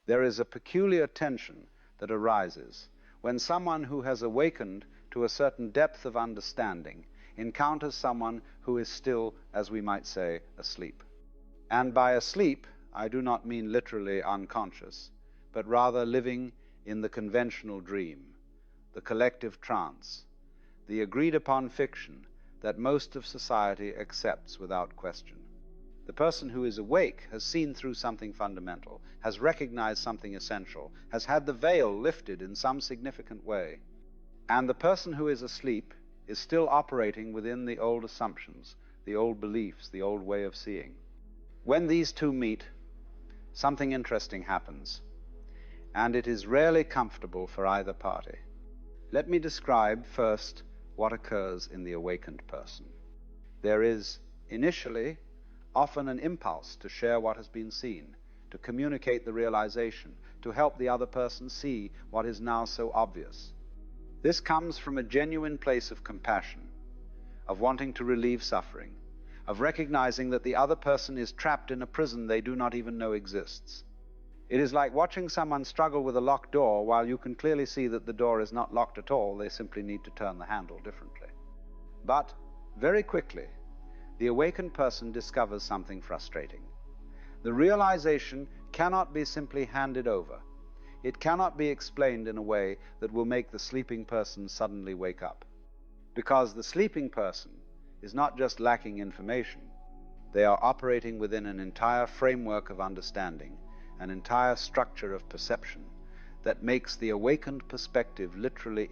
There is a peculiar tension that arises when someone who has awakened to a certain depth of understanding encounters someone who is still, as we might say, asleep. And by asleep, I do not mean literally unconscious, but rather living in the conventional dream, the collective trance, the agreed-upon fiction that most of society accepts without question. The person who is awake has seen through something fundamental, has recognized something essential, has had the veil lifted in some significant way. And the person who is asleep is still operating within the old assumptions, the old beliefs, the old way of seeing. When these two meet, something interesting happens, and it is rarely comfortable for either party. Let me describe first what occurs in the awakened person. There is, initially, often an impulse to share what has been seen, to communicate the realization, to help the other person see what is now so obvious. This comes from a genuine place of compassion, of wanting to relieve suffering, of recognizing that the other person is trapped in a prison they do not even know exists. It is like watching someone struggle with a locked door while you can clearly see that the door is not locked at all, they simply need to turn the handle differently. But very quickly, the awakened person discovers something frustrating. The realization cannot be simply handed over. It cannot be explained in a way that will make the sleeping person suddenly wake up. Because the sleeping person is not just lacking information, they are operating within an entire framework of understanding, an entire structure of perception that makes the awakened perspective literally